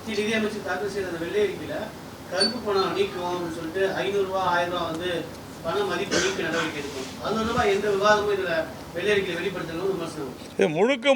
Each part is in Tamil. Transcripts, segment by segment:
மத்திய நிதியமைச்சர் தாக்கல் செய்த அந்த வெள்ளை அறிக்கையில கருப்பு பணம் நீக்கும் அப்படின்னு சொல்லிட்டு 500 ரூபா 1000 ரூபா வந்து பண மதிப்பு நீக்க நடவடிக்கை எடுக்கும். அது ரூபாய் எந்த விவாதமும் இதுல வெள்ளை அறிக்கையில் வெளிப்படுத்தணும் விமர்சனம். இது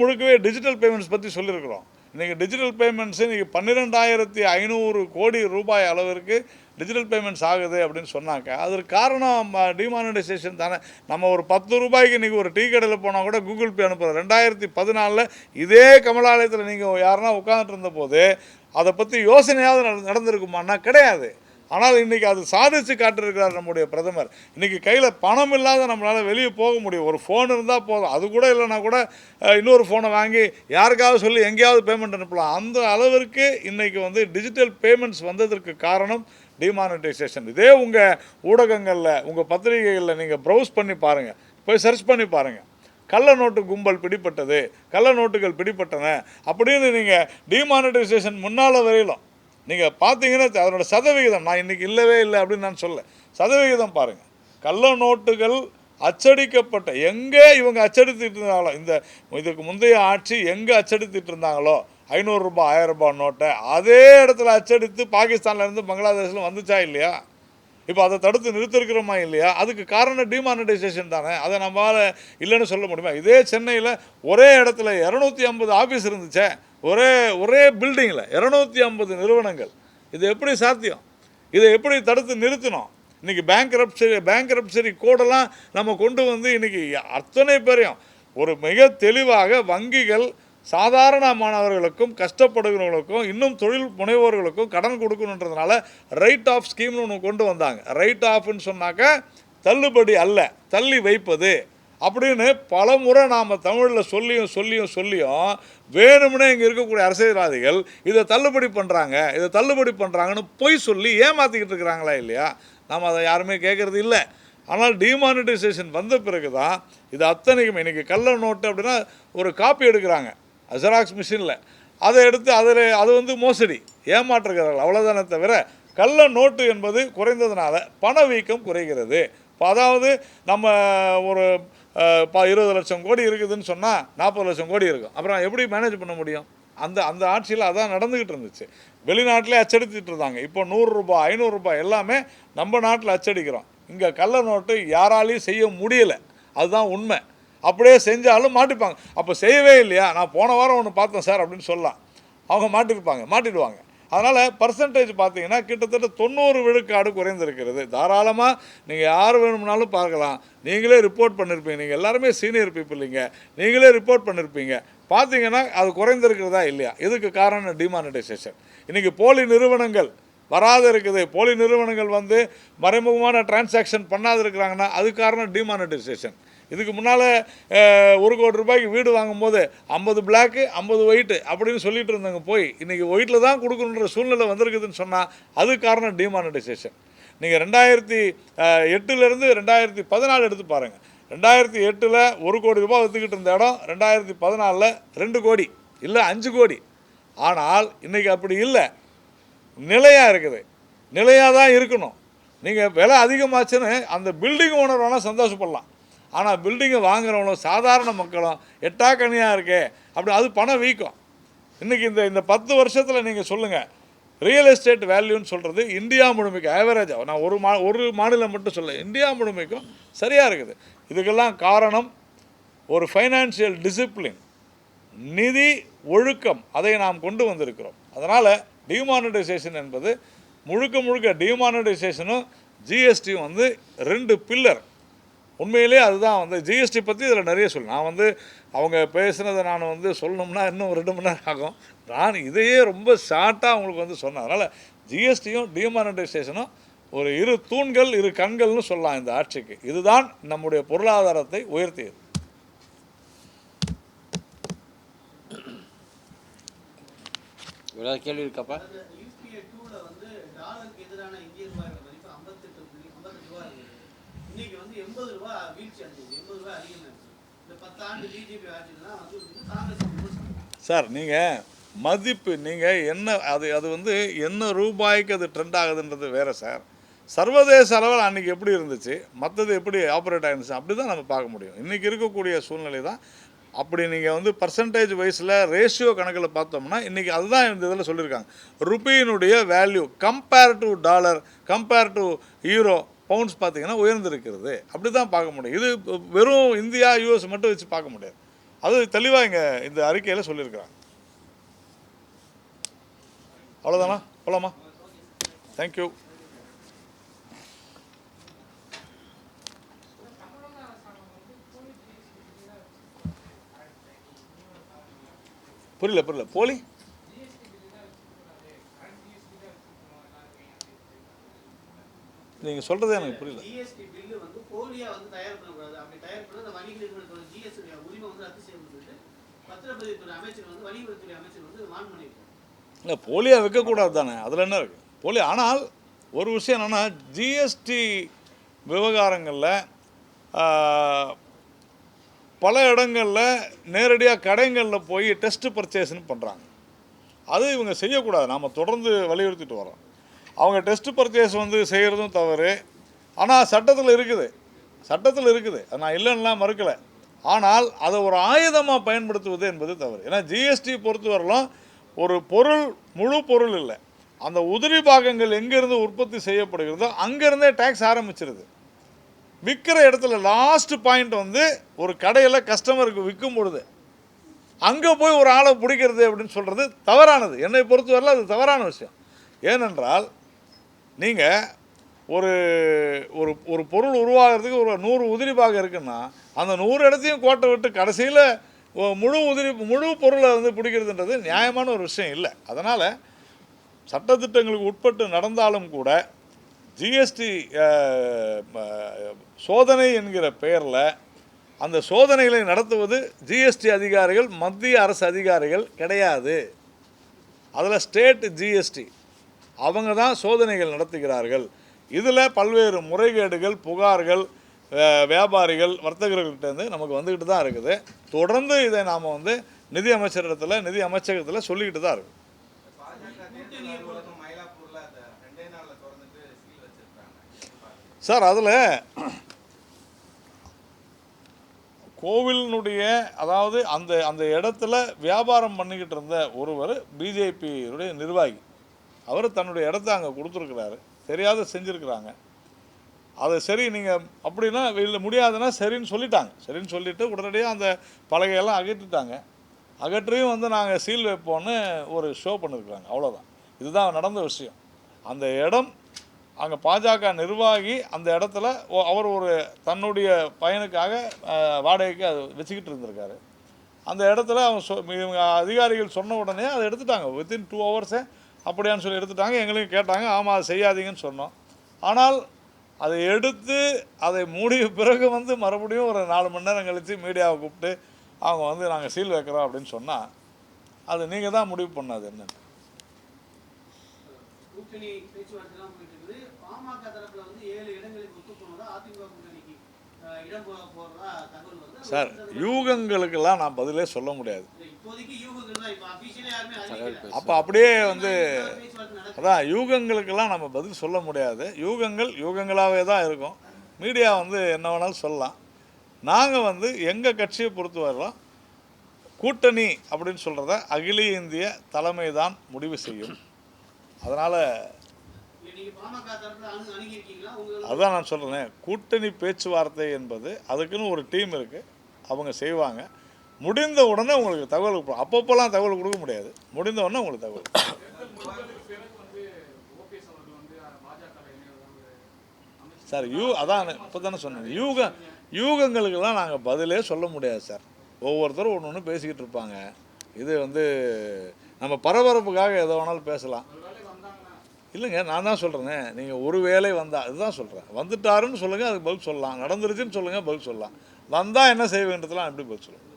முழுக்கவே டிஜிட்டல் பேமெண்ட்ஸ் பற்றி சொல்லியிருக்கிறோம். இன்றைக்கி டிஜிட்டல் பேமெண்ட்ஸு இன்றைக்கி 12,500 கோடி ரூபாய் அளவிற்கு டிஜிட்டல் பேமெண்ட்ஸ் ஆகுது அப்படின்னு சொன்னாங்க. அதற்கு காரணம் டிமானிட்டைசேஷன் தானே. நம்ம ஒரு 10 ரூபாய்க்கு இன்றைக்கி ஒரு டீ கடையில் போனால் கூட கூகுள் பே அனுப்புகிறோம். 2014 இதே கமலாலயத்தில் நீங்கள் யாருன்னா உட்காந்துட்டு இருந்தபோது அதை பற்றி யோசனையாவது நடந்திருக்குமான்னா கிடையாது. ஆனால் இன்றைக்கி அது சாதித்து காட்டிருக்கிறார் நம்முடைய பிரதமர். இன்றைக்கி கையில் பணம் இல்லாத நம்மளால் வெளியே போக முடியும். ஒரு ஃபோன் இருந்தால் போதும். அது கூட இல்லைனா கூட இன்னொரு ஃபோனை வாங்கி யாருக்காவது சொல்லி எங்கேயாவது பேமெண்ட் அனுப்பலாம். அந்த அளவிற்கு இன்றைக்கி வந்து டிஜிட்டல் பேமெண்ட்ஸ் வந்ததற்கு காரணம் டிமானிட்டைசேஷன். இதே உங்கள் ஊடகங்களில் உங்கள் பத்திரிகைகளில் நீங்கள் ப்ரௌஸ் பண்ணி பாருங்கள், போய் சர்ச் பண்ணி பாருங்கள். கள்ள நோட்டு கும்பல் பிடிப்பட்டது, கள்ள நோட்டுகள் பிடிப்பட்டன அப்படின்னு நீங்கள் டிமானிட்டைசேஷன் முன்னால் வரையிலும் நீங்கள் பார்த்தீங்கன்னா அதனோட சதவிகிதம், நான் இன்றைக்கி இல்லவே இல்லை அப்படின்னு நான் சொல்ல, சதவிகிதம் பாருங்கள். கள்ள நோட்டுகள் அச்சடிக்கப்பட்ட எங்கே இவங்க அச்சடித்துட்டு இருந்தாங்களோ, இதுக்கு முந்தைய ஆட்சி எங்கே அச்சடித்துட்டு இருந்தாங்களோ 500 ரூபாய் 1000 ரூபாய் நோட்டை அதே இடத்துல அச்சடித்து பாகிஸ்தான்லேருந்து பங்களாதேஷில் வந்துச்சா இல்லையா? இப்போ அதை தடுத்து நிறுத்திருக்கிறோமா இல்லையா? அதுக்கு காரணம் டிமானிட்டைசேஷன் தானே. அதை நம்மளால் இல்லைன்னு சொல்ல முடியுமா? இதே சென்னையில் ஒரே இடத்துல 250 ஆஃபீஸ் இருந்துச்சே, ஒரே பில்டிங்கில் 250 நிறுவனங்கள். இது எப்படி சாத்தியம்? இதை எப்படி தடுத்து நிறுத்தினோம்? இன்றைக்கி பேங்க்ரப்சரி கோடெல்லாம் நம்ம கொண்டு வந்து இன்றைக்கி அத்தனை பேரையும் ஒரு மிக தெளிவாக வங்கிகள் சாதாரண மாணவர்களுக்கும் கஷ்டப்படுகிறவர்களுக்கும் இன்னும் தொழில் முனைவோர்களுக்கும் கடன் கொடுக்கணுன்றதுனால ரைட் ஆஃப் ஸ்கீம்னு ஒன்று கொண்டு வந்தாங்க. ரைட் ஆஃப்னு சொன்னாக்க தள்ளுபடி அல்ல, தள்ளி வைப்பது அப்படின்னு பல முறை நாம் தமிழில் சொல்லியும் வேணும்னே இங்கே இருக்கக்கூடிய அரசியல்வாதிகள் இதை தள்ளுபடி பண்ணுறாங்கன்னு பொய் சொல்லி ஏமாற்றிக்கிட்டு இருக்கிறாங்களா இல்லையா? நாம் அதை யாருமே கேட்குறது இல்லை. ஆனால் டிமானிட்டைசேஷன் வந்த பிறகு தான் இது அத்தனைக்கும். இன்றைக்கி கள்ள நோட்டு அப்படின்னா ஒரு காப்பி எடுக்கிறாங்க ஜெராக்ஸ் மிஷினில், அதை எடுத்து அது வந்து மோசடி, ஏமாற்றுகிறார்கள், அவ்வளோதானே தவிர கள்ள நோட்டு என்பது குறைந்ததுனால பணவீக்கம் குறைகிறது. இப்போ அதாவது நம்ம ஒரு 20 லட்சம் கோடி இருக்குதுன்னு சொன்னால் 40 லட்சம் கோடி இருக்கும். அப்புறம் எப்படி மேனேஜ் பண்ண முடியும்? அந்த ஆட்சியில் அதான் நடந்துக்கிட்டு இருந்துச்சு. வெளிநாட்டிலே அச்சடித்துட்டு இருந்தாங்க. இப்போ 100 ரூபாய் 500 ரூபாய் எல்லாமே நம்ம நாட்டில் அச்சடிக்கிறோம். இங்கே கள்ள நோட்டு யாராலையும் செய்ய முடியலை, அதுதான் உண்மை. அப்படியே செஞ்சாலும் மாட்டிப்பாங்க. அப்போ செய்யவே இல்லையா, நான் போன வாரம் ஒன்று பார்த்தேன் சார் அப்படின்னு சொல்லலாம், அவங்க மாட்டிடுவாங்க. அதனால் பர்சன்டேஜ் பார்த்தீங்கன்னா கிட்டத்தட்ட 90 விழுக்காடு குறைந்திருக்கிறது. தாராளமாக நீங்கள் யார் வேணும்னாலும் பார்க்கலாம். நீங்களே ரிப்போர்ட் பண்ணியிருப்பீங்க, நீங்கள் எல்லாருமே சீனியர் பீப்புள், நீங்களே ரிப்போர்ட் பண்ணியிருப்பீங்க. பார்த்தீங்கன்னா அது குறைந்திருக்கிறதா இல்லையா? இதுக்கு காரணம் டிமானிட்டைசேஷன். இன்றைக்கி போலி நிறுவனங்கள் வராத இருக்குது, போலி நிறுவனங்கள் வந்து மறைமுகமான டிரான்சாக்ஷன் பண்ணாது இருக்கிறாங்கன்னா அது காரணம் டிமானிட்டைசேஷன். இதுக்கு முன்னால் 1 கோடி ரூபாய்க்கு வீடு வாங்கும்போது 50 பிளாக்கு 50 ஒயிட்டு அப்படின்னு சொல்லிட்டு இருந்தாங்க. போய் இன்றைக்கி ஒயிட்டில் தான் கொடுக்கணுன்ற சூழ்நிலை வந்திருக்குதுன்னு சொன்னால் அது காரணம் டிமானிட்டைசேஷன். நீங்கள் 2008லேருந்து 2014 எடுத்து பாருங்கள். 2008 1 கோடி ரூபாய் விற்றுக்கிட்டு இருந்த இடம் 2014 2 கோடி இல்லை 5 கோடி. ஆனால் இன்றைக்கி அப்படி இல்லை, நிலையாக இருக்குது. நிலையாக தான் இருக்கணும். நீங்கள் விலை அதிகமாச்சுன்னு அந்த பில்டிங் ஓனர் வேணால் சந்தோஷப்படலாம். ஆனால் பில்டிங்கை வாங்குறவங்களும் சாதாரண மக்களும் எட்டாக்கனியாக இருக்கே அப்படி அது பணம் வீக்கும். இன்றைக்கி இந்த 10 வருஷத்தில் நீங்கள் சொல்லுங்கள், ரியல் எஸ்டேட் வேல்யூன்னு சொல்கிறது இந்தியா முழுமைக்கு ஆவரேஜாக, நான் ஒரு மாநிலம் மட்டும் சொல்ல, இந்தியா முழுமைக்கும் சரியாக இருக்குது. இதுக்கெல்லாம் காரணம் ஒரு ஃபைனான்சியல் டிசிப்ளின், நிதி ஒழுக்கம், அதை நாம் கொண்டு வந்திருக்கிறோம். அதனால் டிமானிட்டைசேஷன் என்பது முழுக்க டிமானிட்டைசேஷனும் ஜிஎஸ்டியும் வந்து 2 பில்லர். உண்மையிலே அதுதான் வந்து ஜிஎஸ்டி பற்றி இதில் நிறைய நான் அவங்க பேசுனதை நான் சொல்லணும்னா இன்னும் 2 மணி நேரம் ஆகும். நான் இதையே ரொம்ப ஷார்ட்டாக அவங்களுக்கு சொன்னேன். அதனால் ஜிஎஸ்டியும் டிமானிட்டைசேஷனும் ஒரு 2 தூண்கள் 2 கண்கள்னு சொல்லலாம் இந்த ஆட்சிக்கு. இதுதான் நம்முடைய பொருளாதாரத்தை உயர்த்தியது. கேள்வி இருக்கப்பா? சார் நீங்கள் மதிப்பு நீங்கள் என்ன அது என்ன ரூபாய்க்கு அது ட்ரெண்ட் ஆகுதுன்றது வேறு சார். சர்வதேச அளவில் அன்றைக்கி எப்படி இருந்துச்சு, மற்றது எப்படி ஆப்ரேட் ஆகிருந்துச்சு, அப்படி தான் நம்ம பார்க்க முடியும். இன்றைக்கி இருக்கக்கூடிய சூழ்நிலை தான் அப்படி நீங்கள் வந்து பர்சன்டேஜ் வைஸில் ரேஷியோ கணக்கில் பார்த்தோம்னா இன்றைக்கி அதுதான் இந்த இதில் சொல்லியிருக்காங்க. ருப்பியினுடைய value compare to dollar, compare to euro, pounds பார்த்திங்கன்னா உயர்ந்திருக்கிறது. அப்படி தான் பார்க்க முடியும். இது வெறும் இந்தியா யூஎஸ் மட்டும் வச்சு பார்க்க முடியாது. அது தெளிவாக இங்கே இந்த அறிக்கையில் சொல்லியிருக்கிறாங்க. அவ்வளோதானா? போகலாமா? தேங்க்யூ. புரியல போலி நீங்கள் சொல்கிறது எனக்கு புரியல. ஜிஎஸ்டி பில்லு வந்து போலியா வந்து தயார் பண்ணக்கூடாது. அப்படி தயார் பண்ண அந்த வணிக நிறுவனத்தோட ஜிஎஸ்டி உரிமை வந்து ரத்து செய்யணும்னு சொல்லிட்டு பத்திரப்பதிவுத்துறை அமைச்சர் வந்து வணிகத்துறை அமைச்சர் வந்து வான் பண்ணியிருக்காங்க. இல்லை, போலியாக வைக்கக்கூடாது தானே, அதில் என்ன இருக்குது போலி. ஆனால் ஒரு விஷயம் என்னென்னா, ஜிஎஸ்டி விவகாரங்களில் பல இடங்களில் நேரடியாக கடைகளில் போய் டெஸ்ட் பர்ச்சேஸ்ன்னு பண்ணுறாங்க. அது இவங்க செய்யக்கூடாது. நாம் தொடர்ந்து வலியுறுத்திட்டு வரோம். அவங்க டெஸ்ட் பர்ச்சேஸ் வந்து செய்கிறதும் தவறு. ஆனால் சட்டத்தில் இருக்குது, அது நான் இல்லைன்னா மறுக்கலை. ஆனால் அதை ஒரு ஆயுதமாக பயன்படுத்துவது என்பது தவறு. ஏன்னா ஜிஎஸ்டி பொறுத்தவரையிலும் ஒரு பொருள் முழு பொருள் இல்லை, அந்த உதிரி பாகங்கள் எங்கேருந்து உற்பத்தி செய்யப்படுகிறதோ அங்கேருந்தே டேக்ஸ் ஆரம்பிச்சிருது. விற்கிற இடத்துல லாஸ்ட் பாயிண்ட் வந்து ஒரு கடையில் கஸ்டமருக்கு விற்கும் பொழுது அங்கே போய் ஒரு ஆளை பிடிக்கிறது அப்படின்னு சொல்கிறது தவறானது. என்னை பொறுத்தவரையில் அது தவறான விஷயம். ஏனென்றால் நீங்கள் ஒரு ஒரு ஒரு பொருள் உருவாகிறதுக்கு ஒரு 100 உதிரி பாகம் இருக்குன்னா அந்த 100 இடத்தையும் கோட்டை விட்டு கடைசியில் முழு பொருளை வந்து பிடிக்கிறதுன்றது நியாயமான ஒரு விஷயம் இல்லை. அதனால் சட்டத்திட்டங்களுக்கு உட்பட்டு நடந்தாலும் கூட ஜிஎஸ்டி சோதனை என்கிற பெயரில் அந்த சோதனைகளை நடத்துவது ஜிஎஸ்டி அதிகாரிகள், மத்திய அரசு அதிகாரிகள் கிடையாது. அதில் ஸ்டேட் ஜிஎஸ்டி அவங்க தான் சோதனைகள் நடத்துகிறார்கள். இதில் பல்வேறு முறைகேடுகள், புகார்கள் வியாபாரிகள், வர்த்தகர்கள்ட்டேருந்து நமக்கு வந்துக்கிட்டு தான் இருக்குது. தொடர்ந்து இதை நாம் வந்து நிதி அமைச்சரிடத்தில், நிதி அமைச்சகத்தில் சொல்லிக்கிட்டு தான் இருக்குது. சார், அதில் கோவிலினுடைய அதாவது அந்த அந்த இடத்துல வியாபாரம் பண்ணிக்கிட்டு இருந்த ஒருவர் பிஜேபியுடைய நிர்வாகி, அவர் தன்னுடைய இடத்த அங்கே கொடுத்துருக்குறாரு. தெரியாத செஞ்சுருக்குறாங்க. அதை சரி நீங்கள் அப்படின்னா இல்லை முடியாதுன்னா சரின்னு சொல்லிட்டாங்க. சரின்னு சொல்லிவிட்டு உடனடியாக அந்த பலகையெல்லாம் அகற்றிட்டாங்க. அகற்றியும் வந்து நாங்கள் சீல் வைப்போன்னு ஒரு ஷோ பண்ணியிருக்கிறாங்க. அவ்வளோதான். இதுதான் நடந்த விஷயம். அந்த இடம் அங்கே பாஜக நிர்வாகி அந்த இடத்துல அவர் ஒரு தன்னுடைய பையனுக்காக வாடகைக்கு அது வச்சுக்கிட்டு இருந்திருக்காரு. அந்த இடத்துல அவங்க அதிகாரிகள் சொன்ன உடனே அதை எடுத்துட்டாங்க. வித்தின் 2 ஹவர்ஸே அப்படியான்னு சொல்லி எடுத்துட்டாங்க. எங்களையும் கேட்டாங்க, ஆமாம் அதை செய்யாதீங்கன்னு சொன்னோம். ஆனால் அதை எடுத்து அதை மூடிய பிறகு வந்து மறுபடியும் ஒரு 4 மணி நேரம் கழித்து மீடியாவை கூப்பிட்டு அவங்க வந்து நாங்கள் சீல் வைக்கிறோம் அப்படின்னு சொன்னால் அது நீங்கள் தான் முடிவு பண்ணாது. என்னென்னு கூட்டணி பேச்சுவார்த்தைலாம் போயிட்டு இருக்குது. பாமக தரப்புல வந்து 7 இடங்களுக்கு ஒத்து போனதா அதிமுக கூட்டணிக்கு இடம் போறதா தகவல் வந்து. சார், யூகங்களுக்கெல்லாம் நான் பதிலே சொல்ல முடியாது. இப்போதைக்கு யூகங்கள் தான், இப்போ அபிஷியலா யாருமே அறிவிக்கல. அப்போ அப்படியே வந்து அதான் யூகங்களுக்கெல்லாம் நம்ம பதில் சொல்ல முடியாது. யூகங்களாகவே தான் இருக்கும். மீடியா வந்து என்ன வேணாலும் சொல்லலாம். நாங்கள் வந்து எங்கள் கட்சியை பொறுத்து வரலாம், கூட்டணி அப்படின்னு சொல்கிறத அகில இந்திய தலைமை தான் முடிவு செய்யும். அதனால் அதுதான் நான் சொல்கிறேன், கூட்டணி பேச்சுவார்த்தை என்பது அதுக்குன்னு ஒரு டீம் இருக்குது, அவங்க செய்வாங்க. முடிந்த உடனே உங்களுக்கு தகவல் கொடுப்போம். அப்பப்போலாம் தகவல் கொடுக்க முடியாது. முடிந்த உடனே உங்களுக்கு தகவல். சார், அதான் இப்போ தானே சொன்னேன், யூகங்களுக்கெல்லாம் நாங்கள் பதிலே சொல்ல முடியாது சார். ஒவ்வொருத்தரும் ஒன்று ஒன்று பேசிக்கிட்டு இருப்பாங்க. இது வந்து நம்ம பரபரப்புக்காக எதை வேணாலும் பேசலாம். இல்லைங்க, நான் தான் சொல்கிறேனே, நீங்கள் ஒரு வேளை வந்தால் அதுதான் சொல்கிறேன். வந்துட்டாருன்னு சொல்லுங்கள், அதுக்கு பதில் சொல்லலாம். நடந்துருச்சுன்னு சொல்லுங்கள், பதில் சொல்லலாம். வந்தால் என்ன செய்ய வேண்டியதெல்லாம் எப்படி பதில் சொல்லுங்கள்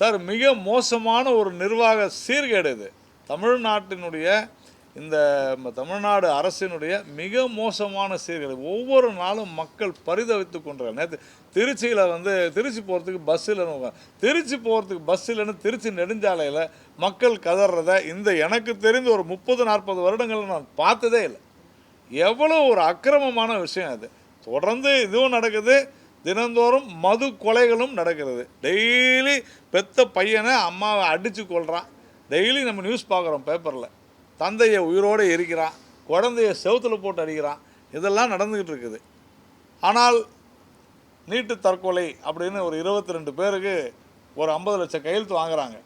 சார். மிக மோசமான ஒரு நிர்வாக சீர்கேடு இது. தமிழ்நாட்டினுடைய இந்த தமிழ்நாடு அரசினுடைய மிக மோசமான சீர்கேடு. ஒவ்வொரு நாளும் மக்கள் பரிதவித்து கொண்டிருக்காங்க. நேற்று திருச்சியில் வந்து திருச்சி போகிறதுக்கு பஸ் இல்லைன்னு, திருச்சி போகிறதுக்கு பஸ் இல்லைன்னு திருச்சி நெடுஞ்சாலையில் மக்கள் கதறத இந்த எனக்கு தெரிந்து ஒரு 30-40 வருடங்கள் நான் பார்த்ததே இல்லை. எவ்வளோ ஒரு அக்கிரமமான விஷயம் அது. தொடர்ந்து இதுவும் நடக்குது. தினந்தோறும் மது கொலைகளும் நடக்கிறது. டெய்லி பெத்த பையனை அம்மாவை அடித்து கொள்கிறான். டெய்லி நம்ம நியூஸ் பார்க்குறோம் பேப்பரில். தந்தையை உயிரோடு எரிக்கிறான், குழந்தைய செவுத்தில் போட்டு அடிக்கிறான். இதெல்லாம் நடந்துக்கிட்டு இருக்குது. ஆனால் நீட்டு தற்கொலை அப்படின்னு ஒரு 22 பேருக்கு ஒரு 50 லட்சம் கையெழுத்து வாங்குறாங்க.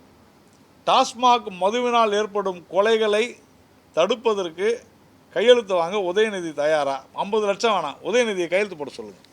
டாஸ்மாக் மதுவினால் ஏற்படும் கொலைகளை தடுப்பதற்கு கையெழுத்து வாங்க உதயநிதி தயாரா? 50 லட்சம் வேணாம், உதயநிதியை கையெழுத்து போட சொல்லுங்கள்.